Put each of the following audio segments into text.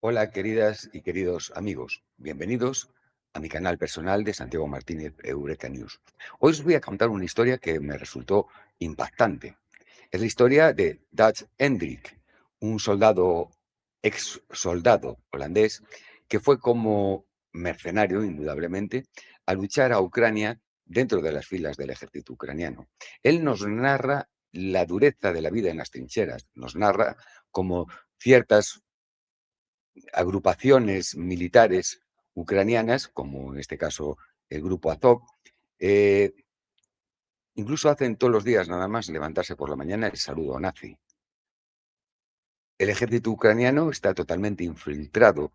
Hola, queridas y queridos amigos. Bienvenidos a mi canal personal de Santiago Martínez Eureka News. Hoy os voy a contar una historia que me resultó impactante. Es la historia de Dutch Hendrik, un ex soldado holandés, que fue como mercenario, indudablemente, a luchar a Ucrania dentro de las filas del ejército ucraniano. Él nos narra la dureza de la vida en las trincheras, nos narra cómo ciertas agrupaciones militares ucranianas, como en este caso el grupo Azov, eh, incluso hacen todos los días nada más levantarse por la mañana el saludo nazi. El ejército ucraniano está totalmente infiltrado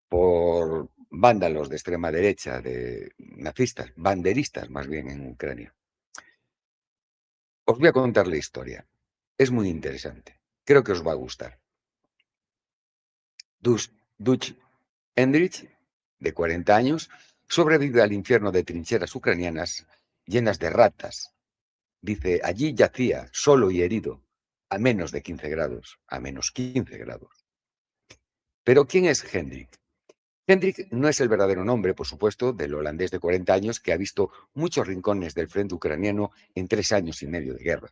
por vándalos de extrema derecha, de nazistas, banderistas más bien en Ucrania. Os voy a contar la historia. Es muy interesante. Creo que os va a gustar. Dutch Hendrich, de 40 años, sobrevive al infierno de trincheras ucranianas llenas de ratas. Dice, allí yacía, solo y herido, a menos de 15 grados, a menos 15 grados. Pero ¿quién es Hendrik? Hendrik no es el verdadero nombre, por supuesto, del holandés de 40 años que ha visto muchos rincones del frente ucraniano en 3 años y medio de guerra.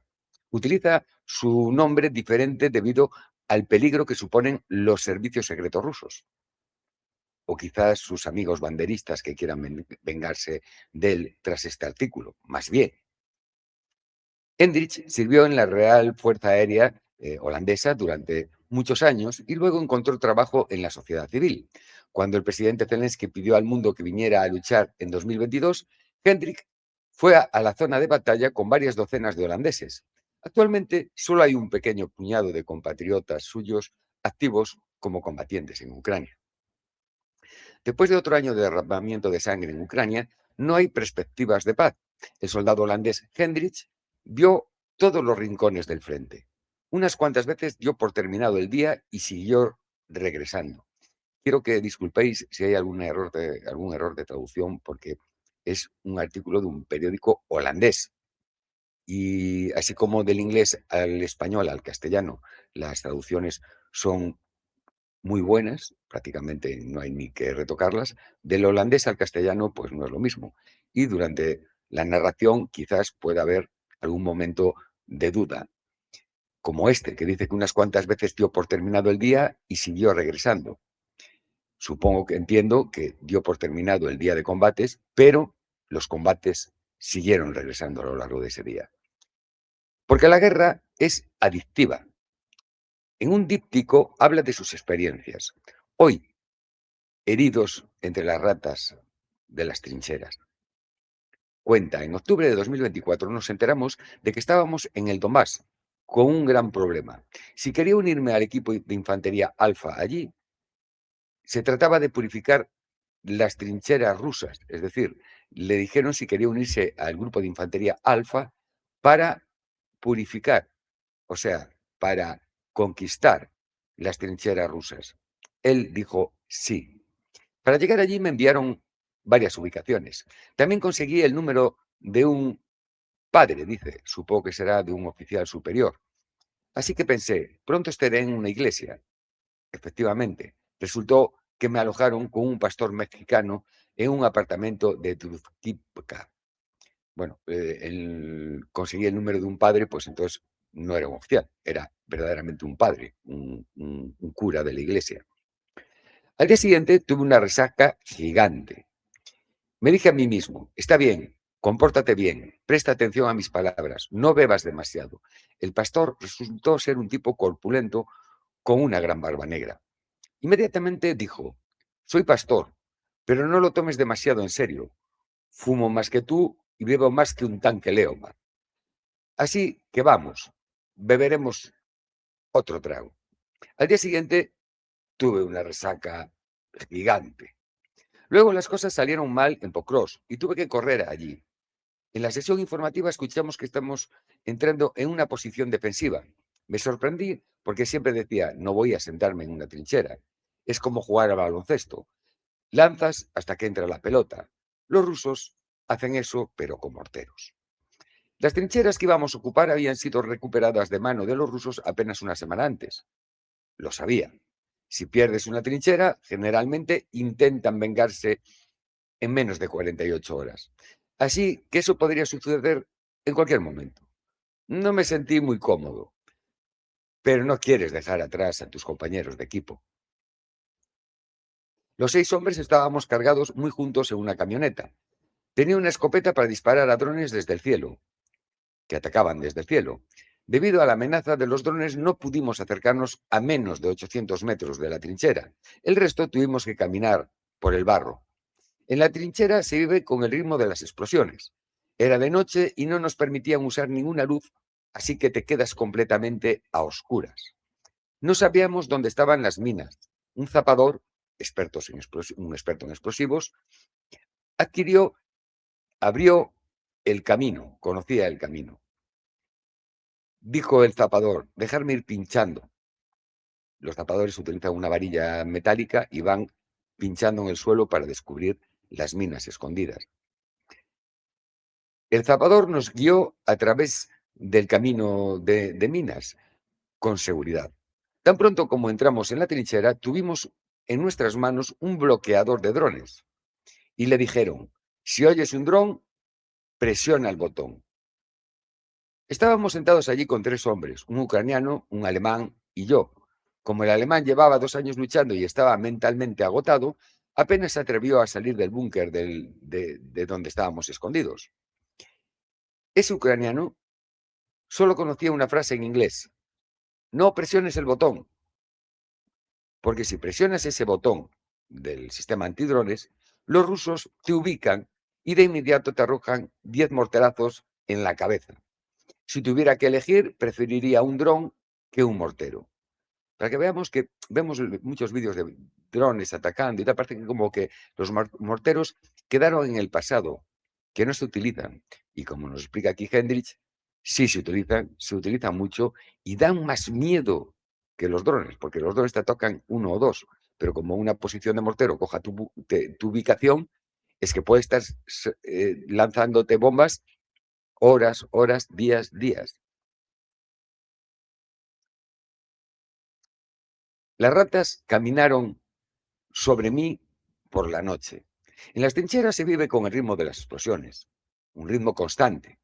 Utiliza su nombre diferente debido al peligro que suponen los servicios secretos rusos, o quizás sus amigos banderistas que quieran vengarse de él tras este artículo. Más bien, Hendrich sirvió en la Real Fuerza Aérea holandesa durante muchos años y luego encontró trabajo en la sociedad civil. Cuando el presidente Zelensky pidió al mundo que viniera a luchar en 2022, Hendrik fue a la zona de batalla con varias docenas de holandeses. Actualmente solo hay un pequeño puñado de compatriotas suyos activos como combatientes en Ucrania. Después de otro año de derramamiento de sangre en Ucrania, no hay perspectivas de paz. El soldado holandés Hendrich vio todos los rincones del frente. Unas cuantas veces dio por terminado el día y siguió regresando. Quiero que disculpéis si hay algún error de traducción porque es un artículo de un periódico holandés. Y así como del inglés al español, al castellano, las traducciones son muy buenas, prácticamente no hay ni que retocarlas. Del holandés al castellano, pues no es lo mismo. Y durante la narración quizás pueda haber algún momento de duda, como este, que dice que unas cuantas veces dio por terminado el día y siguió regresando. Supongo que entiendo que dio por terminado el día de combates, pero los combates siguieron regresando a lo largo de ese día. Porque la guerra es adictiva. En un díptico habla de sus experiencias. Hoy, heridos entre las ratas de las trincheras. Cuenta, en octubre de 2024 nos enteramos de que estábamos en el Donbass con un gran problema. Si quería unirme al equipo de infantería Alfa allí, se trataba de purificar las trincheras rusas, es decir, le dijeron si quería unirse al grupo de infantería Alfa para purificar, o sea, para conquistar las trincheras rusas. Él dijo sí. Para llegar allí me enviaron varias ubicaciones. También conseguí el número de un padre, dice, supongo que será de un oficial superior. Así que pensé, pronto estaré en una iglesia. Efectivamente, resultó que me alojaron con un pastor mexicano en un apartamento de Truzquipca. Bueno, conseguí el número de un padre, pues entonces no era un oficial, era verdaderamente un padre, un cura de la iglesia. Al día siguiente tuve una resaca gigante. Me dije a mí mismo, está bien, compórtate bien, presta atención a mis palabras, no bebas demasiado. El pastor resultó ser un tipo corpulento con una gran barba negra. Inmediatamente dijo, soy pastor, pero no lo tomes demasiado en serio. Fumo más que tú y bebo más que un tanque Leopard. Así que vamos, beberemos otro trago. Al día siguiente tuve una resaca gigante. Luego las cosas salieron mal en Pocross y tuve que correr allí. En la sesión informativa escuchamos que estamos entrando en una posición defensiva. Me sorprendí porque siempre decía, no voy a sentarme en una trinchera. Es como jugar al baloncesto. Lanzas hasta que entra la pelota. Los rusos hacen eso, pero con morteros. Las trincheras que íbamos a ocupar habían sido recuperadas de mano de los rusos apenas una semana antes. Lo sabía. Si pierdes una trinchera, generalmente intentan vengarse en menos de 48 horas. Así que eso podría suceder en cualquier momento. No me sentí muy cómodo, pero no quieres dejar atrás a tus compañeros de equipo. Los 6 hombres estábamos cargados muy juntos en una camioneta. Tenía una escopeta para disparar a drones desde el cielo, que atacaban desde el cielo. Debido a la amenaza de los drones, no pudimos acercarnos a menos de 800 metros de la trinchera. El resto tuvimos que caminar por el barro. En la trinchera se vive con el ritmo de las explosiones. Era de noche y no nos permitían usar ninguna luz, así que te quedas completamente a oscuras. No sabíamos dónde estaban las minas. Un zapador, un experto en explosivos, adquirió, abrió el camino, conocía el camino. Dijo el zapador, dejarme ir pinchando. Los zapadores utilizan una varilla metálica y van pinchando en el suelo para descubrir las minas escondidas. El zapador nos guió a través del camino de minas, con seguridad. Tan pronto como entramos en la trinchera, tuvimos en nuestras manos un bloqueador de drones y le dijeron, si oyes un dron, presiona el botón. Estábamos sentados allí con 3 hombres, un ucraniano, un alemán y yo. Como el alemán llevaba 2 años luchando y estaba mentalmente agotado, apenas se atrevió a salir del búnker de donde estábamos escondidos. Ese ucraniano solo conocía una frase en inglés: no presiones el botón, porque si presionas ese botón del sistema antidrones, los rusos te ubican y de inmediato te arrojan 10 morterazos en la cabeza. Si tuviera que elegir, preferiría un dron que un mortero. Para que veamos que vemos muchos vídeos de drones atacando y tal, parece que como que los morteros quedaron en el pasado, que no se utilizan. Y como nos explica aquí Hendrich, sí se utilizan mucho y dan más miedo que los drones, porque los drones te atacan uno o dos, pero como una posición de mortero coja tu ubicación, es que puede estar lanzándote bombas horas, horas, días, días. Las ratas caminaron sobre mí por la noche. En las trincheras se vive con el ritmo de las explosiones, un ritmo constante,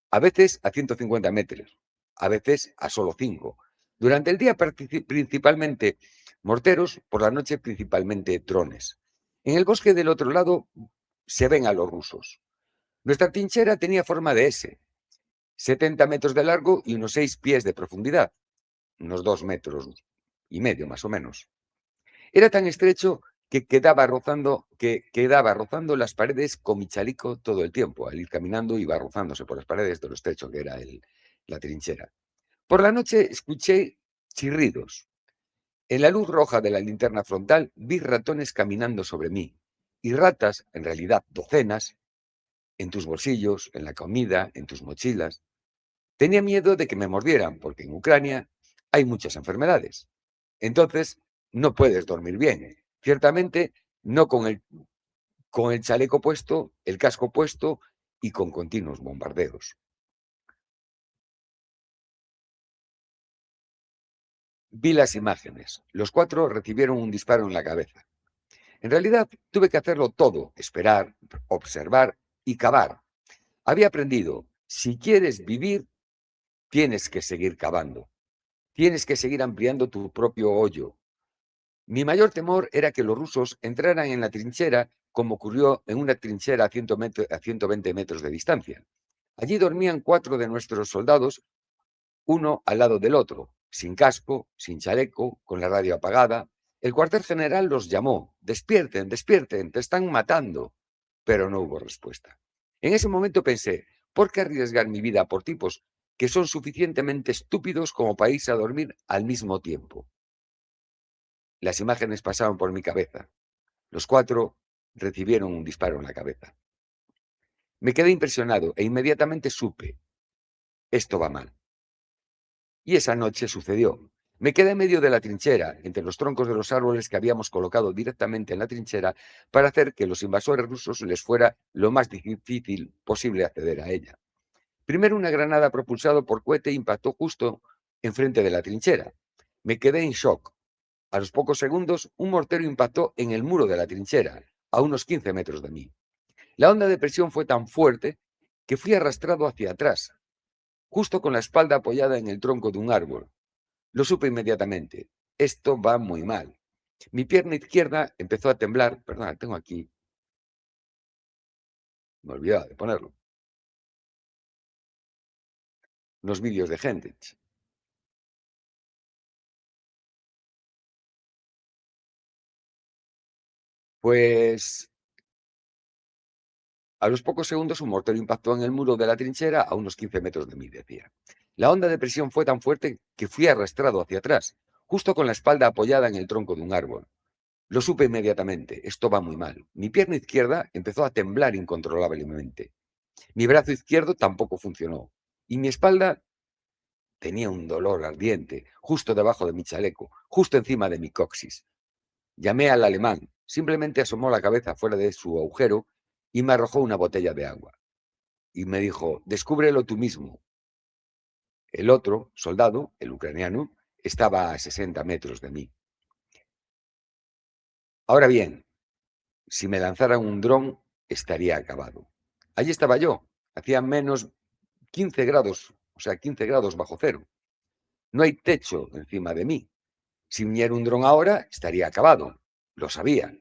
a veces a 150 metros, a veces a solo 5. Durante el día principalmente morteros, por la noche principalmente drones. En el bosque del otro lado se ven a los rusos. Nuestra trinchera tenía forma de S, 70 metros de largo y unos 6 pies de profundidad, unos 2,5 metros más o menos. Era tan estrecho que quedaba rozando las paredes con mi chaleco todo el tiempo. Al ir caminando iba rozándose por las paredes de lo estrecho que era la trinchera. Por la noche escuché chirridos. En la luz roja de la linterna frontal vi ratones caminando sobre mí y ratas, en realidad docenas, en tus bolsillos, en la comida, en tus mochilas. Tenía miedo de que me mordieran, porque en Ucrania hay muchas enfermedades. Entonces, no puedes dormir bien. Ciertamente, no con el chaleco puesto, el casco puesto y con continuos bombardeos. Vi las imágenes. Los 4 recibieron un disparo en la cabeza. En realidad, tuve que hacerlo todo: esperar, observar y cavar. Había aprendido, si quieres vivir, tienes que seguir cavando. Tienes que seguir ampliando tu propio hoyo. Mi mayor temor era que los rusos entraran en la trinchera, como ocurrió en una trinchera a 120 metros de distancia. Allí dormían 4 de nuestros soldados, uno al lado del otro, sin casco, sin chaleco, con la radio apagada. El cuartel general los llamó: despierten, despierten, te están matando. Pero no hubo respuesta. En ese momento pensé, ¿por qué arriesgar mi vida por tipos que son suficientemente estúpidos como para irse a dormir al mismo tiempo? Las imágenes pasaron por mi cabeza. Los 4 recibieron un disparo en la cabeza. Me quedé impresionado e inmediatamente supe: esto va mal. Y esa noche sucedió. Me quedé en medio de la trinchera, entre los troncos de los árboles que habíamos colocado directamente en la trinchera para hacer que los invasores rusos les fuera lo más difícil posible acceder a ella. Primero, una granada propulsada por cohete impactó justo enfrente de la trinchera. Me quedé en shock. A los pocos segundos, un mortero impactó en el muro de la trinchera, a unos 15 metros de mí. La onda de presión fue tan fuerte que fui arrastrado hacia atrás, justo con la espalda apoyada en el tronco de un árbol. Lo supe inmediatamente. Esto va muy mal. Mi pierna izquierda empezó a temblar. Perdona, tengo aquí, me olvidaba de ponerlo, unos vídeos de Hendrix. Pues a los pocos segundos un mortero impactó en el muro de la trinchera a unos 15 metros de mí, decía. La onda de presión fue tan fuerte que fui arrastrado hacia atrás, justo con la espalda apoyada en el tronco de un árbol. Lo supe inmediatamente, esto va muy mal. Mi pierna izquierda empezó a temblar incontrolablemente. Mi brazo izquierdo tampoco funcionó. Y mi espalda tenía un dolor ardiente, justo debajo de mi chaleco, justo encima de mi coxis. Llamé al alemán, simplemente asomó la cabeza fuera de su agujero y me arrojó una botella de agua. Y me dijo, descúbrelo tú mismo. El otro soldado, el ucraniano, estaba a 60 metros de mí. Ahora bien, si me lanzaran un dron, estaría acabado. Allí estaba yo, hacía menos 15 grados, o sea, 15 grados bajo cero. No hay techo encima de mí. Si viniera un dron ahora, estaría acabado. Lo sabía.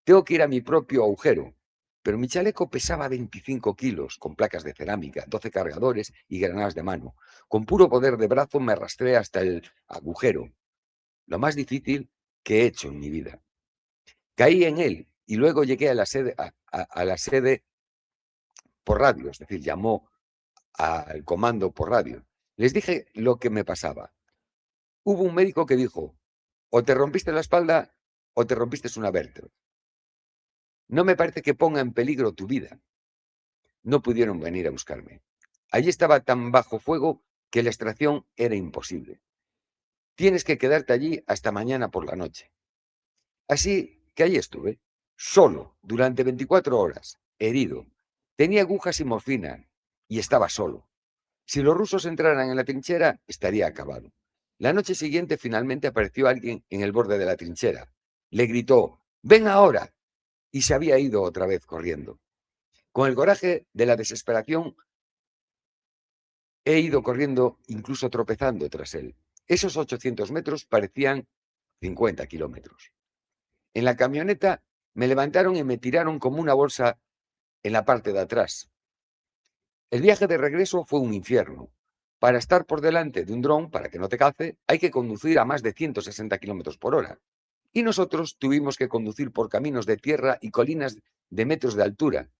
Tengo que ir a mi propio agujero. Pero mi chaleco pesaba 25 kilos, con placas de cerámica, 12 cargadores y granadas de mano. Con puro poder de brazo me arrastré hasta el agujero, lo más difícil que he hecho en mi vida. Caí en él y luego llegué a la sede, a la sede por radio, es decir, llamó al comando por radio. Les dije lo que me pasaba. Hubo un médico que dijo, o te rompiste la espalda o te rompiste una vértebra. No me parece que ponga en peligro tu vida. No pudieron venir a buscarme. Allí estaba tan bajo fuego que la extracción era imposible. Tienes que quedarte allí hasta mañana por la noche. Así que allí estuve, solo, durante 24 horas, herido. Tenía agujas y morfina y estaba solo. Si los rusos entraran en la trinchera, estaría acabado. La noche siguiente finalmente apareció alguien en el borde de la trinchera. Le gritó, ven ahora. Y se había ido otra vez corriendo. Con el coraje de la desesperación, he ido corriendo, incluso tropezando tras él. Esos 800 metros parecían 50 kilómetros. En la camioneta me levantaron y me tiraron como una bolsa en la parte de atrás. El viaje de regreso fue un infierno. Para estar por delante de un dron, para que no te cace, hay que conducir a más de 160 kilómetros por hora. Y nosotros tuvimos que conducir por caminos de tierra y colinas de metros de altura.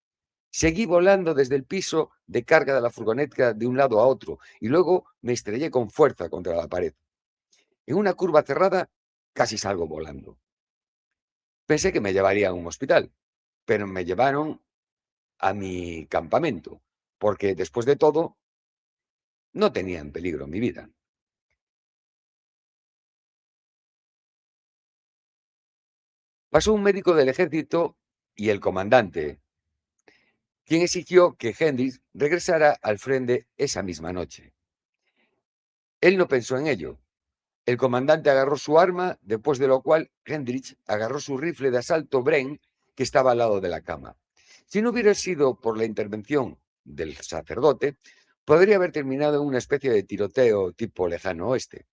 Seguí volando desde el piso de carga de la furgoneta de un lado a otro y luego me estrellé con fuerza contra la pared. En una curva cerrada casi salgo volando. Pensé que me llevarían a un hospital, pero me llevaron a mi campamento, porque después de todo no tenía en peligro mi vida. Pasó un médico del ejército y el comandante, quien exigió que Hendrix regresara al frente esa misma noche. Él no pensó en ello. El comandante agarró su arma, después de lo cual Hendrix agarró su rifle de asalto Bren, que estaba al lado de la cama. Si no hubiera sido por la intervención del sacerdote, podría haber terminado en una especie de tiroteo tipo lejano oeste.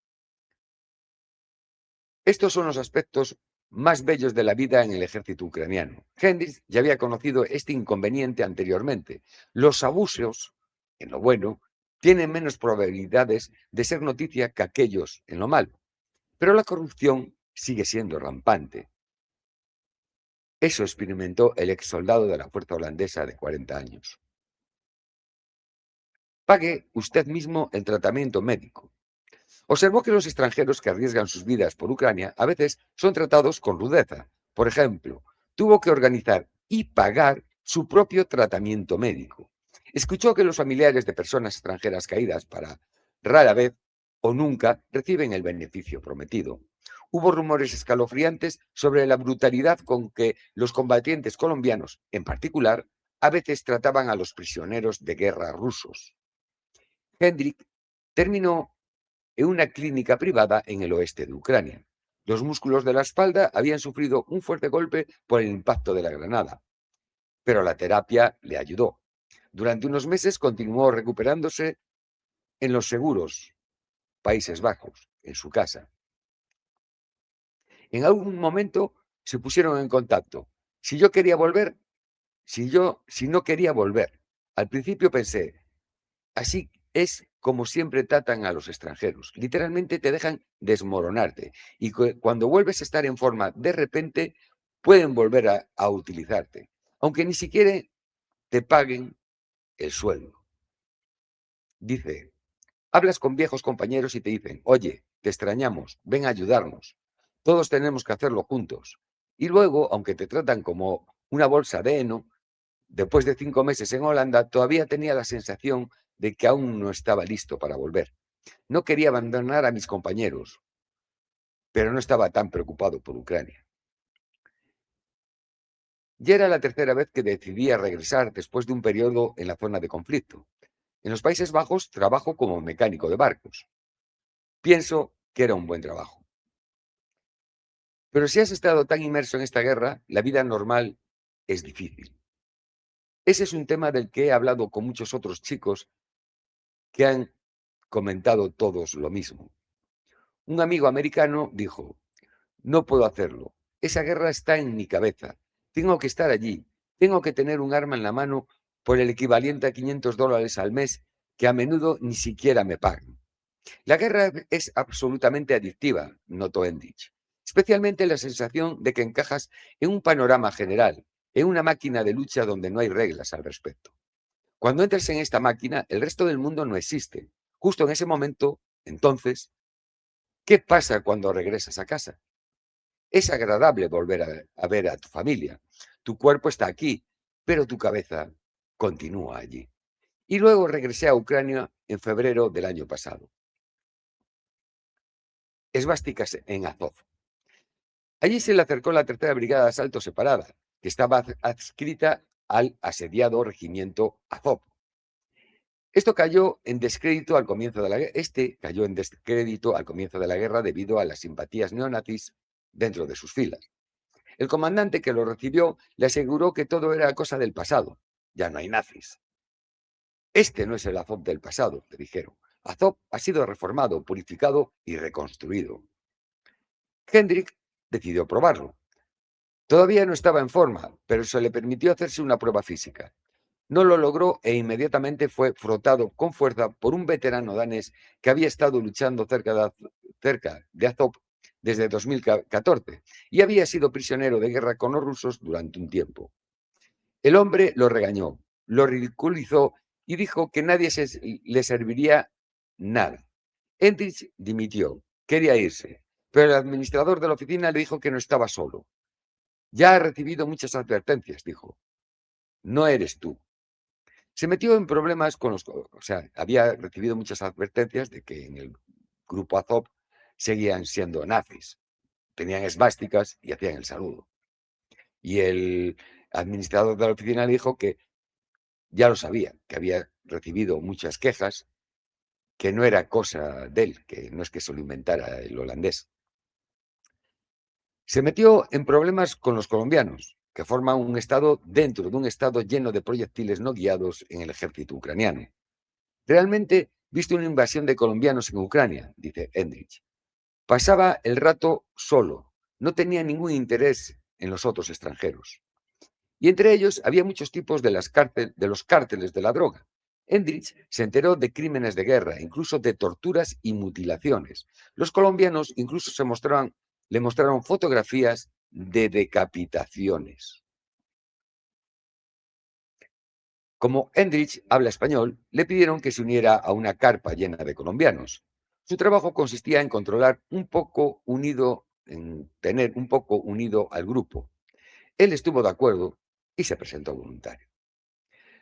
Estos son los aspectos más bellos de la vida en el ejército ucraniano. Hendrix ya había conocido este inconveniente anteriormente. Los abusos, en lo bueno, tienen menos probabilidades de ser noticia que aquellos en lo malo. Pero la corrupción sigue siendo rampante. Eso experimentó el ex soldado de la fuerza holandesa de 40 años. Pague usted mismo el tratamiento médico. Observó que los extranjeros que arriesgan sus vidas por Ucrania a veces son tratados con rudeza. Por ejemplo, tuvo que organizar y pagar su propio tratamiento médico. Escuchó que los familiares de personas extranjeras caídas para rara vez o nunca reciben el beneficio prometido. Hubo rumores escalofriantes sobre la brutalidad con que los combatientes colombianos, en particular, a veces trataban a los prisioneros de guerra rusos. Hendrik terminó en una clínica privada en el oeste de Ucrania. Los músculos de la espalda habían sufrido un fuerte golpe por el impacto de la granada, pero la terapia le ayudó. Durante unos meses continuó recuperándose en los seguros Países Bajos, en su casa. En algún momento se pusieron en contacto. Si yo quería volver, si no quería volver. Al principio pensé, así es como siempre tratan a los extranjeros. Literalmente te dejan desmoronarte. Y cuando vuelves a estar en forma, de repente pueden volver a utilizarte, aunque ni siquiera te paguen el sueldo. Dice, hablas con viejos compañeros y te dicen, oye, te extrañamos, ven a ayudarnos. Todos tenemos que hacerlo juntos. Y luego, aunque te tratan como una bolsa de heno, después de 5 meses en Holanda, todavía tenía la sensación de que aún no estaba listo para volver. No quería abandonar a mis compañeros, pero no estaba tan preocupado por Ucrania. Ya era la tercera vez que decidía regresar después de un periodo en la zona de conflicto. En los Países Bajos trabajo como mecánico de barcos. Pienso que era un buen trabajo. Pero si has estado tan inmerso en esta guerra, la vida normal es difícil. Ese es un tema del que he hablado con muchos otros chicos que han comentado todos lo mismo. Un amigo americano dijo, no puedo hacerlo. Esa guerra está en mi cabeza. Tengo que estar allí. Tengo que tener un arma en la mano por el equivalente a $500 al mes que a menudo ni siquiera me pagan. La guerra es absolutamente adictiva, notó Endich, especialmente la sensación de que encajas en un panorama general, en una máquina de lucha donde no hay reglas al respecto. Cuando entras en esta máquina, el resto del mundo no existe. Justo en ese momento, entonces, ¿qué pasa cuando regresas a casa? Es agradable volver a ver a tu familia. Tu cuerpo está aquí, pero tu cabeza continúa allí. Y luego regresé a Ucrania en febrero del año pasado. Esvásticas en Azov. Allí se le acercó la tercera brigada de asalto separada, que estaba adscrita al asediado regimiento Azov. Esto cayó en descrédito al comienzo de la guerra. Este cayó en descrédito al comienzo de la guerra debido a las simpatías neonazis dentro de sus filas. El comandante que lo recibió le aseguró que todo era cosa del pasado. Ya no hay nazis. Este no es el Azov del pasado, le dijeron. Azov ha sido reformado, purificado y reconstruido. Hendrik decidió probarlo. Todavía no estaba en forma, pero se le permitió hacerse una prueba física. No lo logró e inmediatamente fue frotado con fuerza por un veterano danés que había estado luchando cerca de Azov desde 2014 y había sido prisionero de guerra con los rusos durante un tiempo. El hombre lo regañó, lo ridiculizó y dijo que nadie le serviría nada. Endrich dimitió, quería irse, pero el administrador de la oficina le dijo que no estaba solo. Ya ha recibido muchas advertencias, dijo. No eres tú. Se metió en problemas con había recibido muchas advertencias de que en el grupo Azov seguían siendo nazis. Tenían esvásticas y hacían el saludo. Y el administrador de la oficina le dijo que ya lo sabía, que había recibido muchas quejas, que no era cosa de él, que no es que se lo inventara el holandés. Se metió en problemas con los colombianos, que forman un estado dentro de un estado lleno de proyectiles no guiados en el ejército ucraniano. Realmente viste una invasión de colombianos en Ucrania, dice Endrich. Pasaba el rato solo, no tenía ningún interés en los otros extranjeros. Y entre ellos había muchos tipos de los cárteles de la droga. Endrich se enteró de crímenes de guerra, incluso de torturas y mutilaciones. Los colombianos incluso le mostraron fotografías de decapitaciones. Como Endrich habla español, le pidieron que se uniera a una carpa llena de colombianos. Su trabajo consistía en tener un poco unido al grupo. Él estuvo de acuerdo y se presentó voluntario.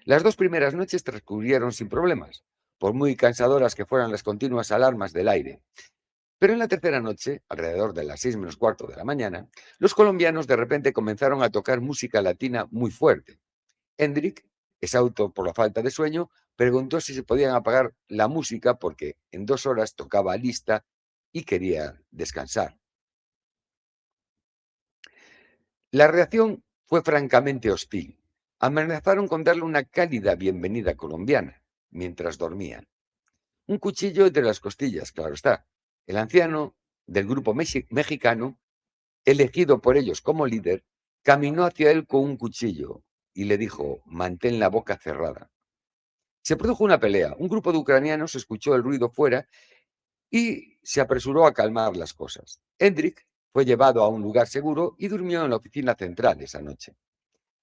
Las 2 primeras noches transcurrieron sin problemas, por muy cansadoras que fueran las continuas alarmas del aire. Pero en la tercera noche, alrededor de las 6 menos cuarto de la mañana, los colombianos de repente comenzaron a tocar música latina muy fuerte. Hendrik, exhausto por la falta de sueño, preguntó si se podían apagar la música porque en 2 horas tocaba lista y quería descansar. La reacción fue francamente hostil. Amenazaron con darle una cálida bienvenida colombiana mientras dormía. Un cuchillo entre las costillas, claro está. El anciano del grupo mexicano, elegido por ellos como líder, caminó hacia él con un cuchillo y le dijo: mantén la boca cerrada. Se produjo una pelea. Un grupo de ucranianos escuchó el ruido fuera y se apresuró a calmar las cosas. Hendrik fue llevado a un lugar seguro y durmió en la oficina central esa noche.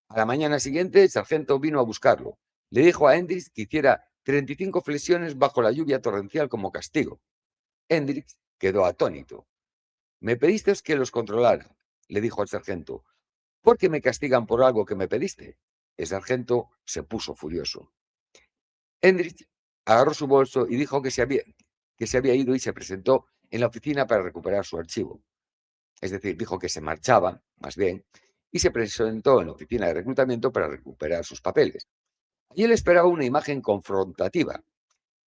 A la mañana siguiente, el sargento vino a buscarlo. Le dijo a Hendrix que hiciera 35 flexiones bajo la lluvia torrencial como castigo. Hendrix quedó atónito. Me pedisteis que los controlara, le dijo al sargento. ¿Por qué me castigan por algo que me pediste? El sargento se puso furioso. Hendrix agarró su bolso y dijo que se había ido y se presentó en la oficina para recuperar su archivo. Es decir, dijo que se marchaba, más bien, y se presentó en la oficina de reclutamiento para recuperar sus papeles. Y él esperaba una imagen confrontativa.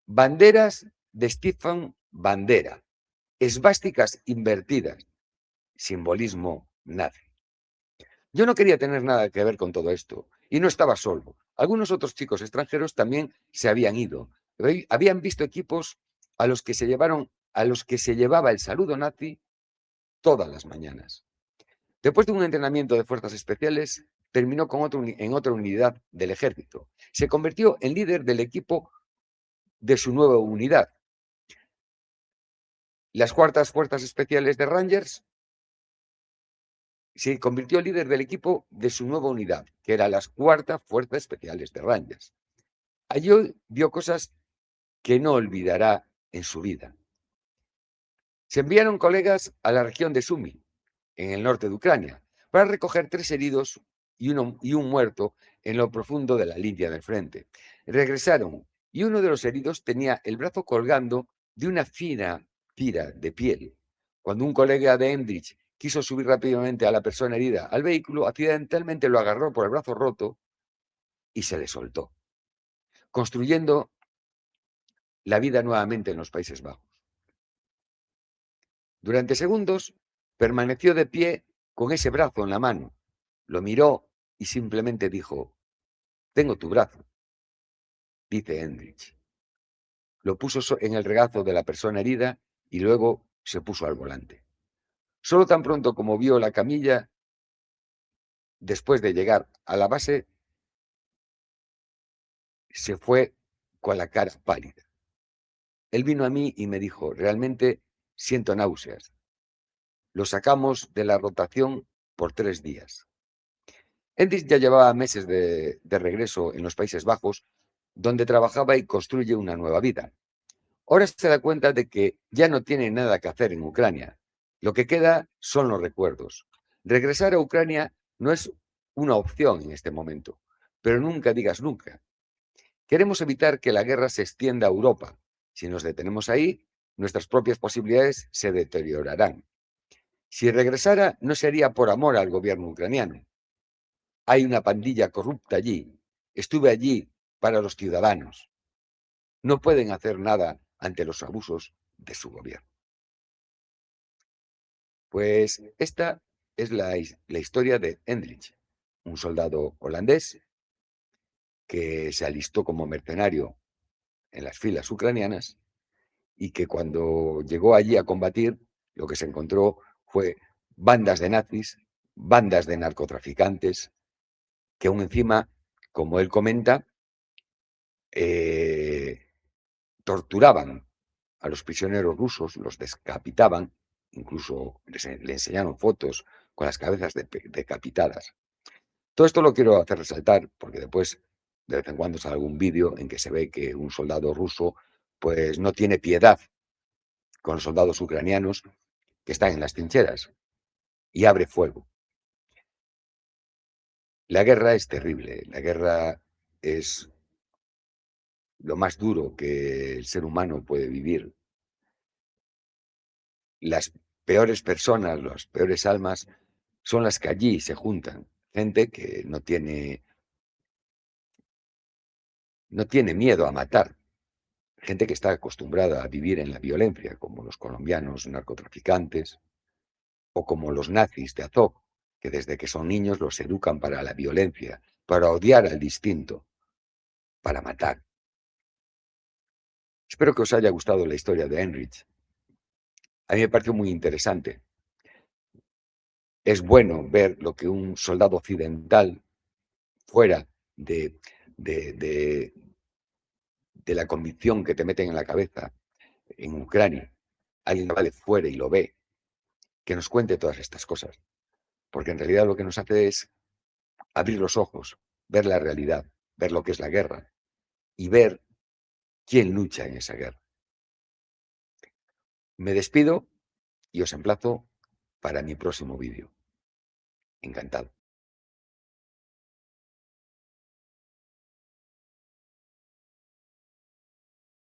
Banderas de Stefan Bandera, esvásticas invertidas, simbolismo nazi. Yo no quería tener nada que ver con todo esto, y no estaba solo. Algunos otros chicos extranjeros también se habían ido. Habían visto equipos a los que se llevaba el saludo nazi todas las mañanas. Después de un entrenamiento de fuerzas especiales, terminó en otra unidad del ejército. Se convirtió en líder del equipo de su nueva unidad. Las cuartas fuerzas especiales de Rangers se convirtió en líder del equipo de su nueva unidad, que era las cuartas fuerzas especiales de Rangers. Allí vio cosas que no olvidará en su vida. Se enviaron colegas a la región de Sumy, en el norte de Ucrania, para recoger 3 heridos y un muerto en lo profundo de la línea del frente. Regresaron y uno de los heridos tenía el brazo colgando de una fina tira de piel. Cuando un colega de Hendrich quiso subir rápidamente a la persona herida al vehículo, accidentalmente lo agarró por el brazo roto y se le soltó, construyendo la vida nuevamente en los Países Bajos. Durante segundos permaneció de pie con ese brazo en la mano. Lo miró y simplemente dijo: tengo tu brazo, dice Hendrich. Lo puso en el regazo de la persona herida y luego se puso al volante. Solo tan pronto como vio la camilla, después de llegar a la base, se fue con la cara pálida. Él vino a mí y me dijo: realmente siento náuseas. Lo sacamos de la rotación por 3 días. Hendrich ya llevaba meses de regreso en los Países Bajos, donde trabajaba y construye una nueva vida. Ahora se da cuenta de que ya no tiene nada que hacer en Ucrania. Lo que queda son los recuerdos. Regresar a Ucrania no es una opción en este momento, pero nunca digas nunca. Queremos evitar que la guerra se extienda a Europa. Si nos detenemos ahí, nuestras propias posibilidades se deteriorarán. Si regresara, no sería por amor al gobierno ucraniano. Hay una pandilla corrupta allí. Estuve allí para los ciudadanos. No pueden hacer nada ante los abusos de su gobierno. Pues esta es la historia de Hendrich, un soldado holandés que se alistó como mercenario en las filas ucranianas y que cuando llegó allí a combatir, lo que se encontró fue bandas de nazis, bandas de narcotraficantes, que aún encima, como él comenta, torturaban a los prisioneros rusos, los decapitaban, incluso le enseñaron fotos con las cabezas decapitadas. Todo esto lo quiero hacer resaltar porque después, de vez en cuando, sale algún vídeo en que se ve que un soldado ruso pues no tiene piedad con los soldados ucranianos que están en las trincheras y abre fuego. La guerra es terrible, la guerra es lo más duro que el ser humano puede vivir. Las peores personas, las peores almas son las que allí se juntan. Gente que no tiene miedo a matar. Gente que está acostumbrada a vivir en la violencia, como los colombianos narcotraficantes o como los nazis de Azov. que desde que son niños los educan para la violencia, para odiar al distinto, para matar. Espero que os haya gustado la historia de Heinrich. A mí me pareció muy interesante. Es bueno ver lo que un soldado occidental, fuera de, de, de- de la convicción que te meten en la cabeza en Ucrania, alguien que va de fuera y lo ve, que nos cuente todas estas cosas. Porque en realidad lo que nos hace es abrir los ojos, ver la realidad, ver lo que es la guerra y ver quién lucha en esa guerra. Me despido y os emplazo para mi próximo vídeo. Encantado.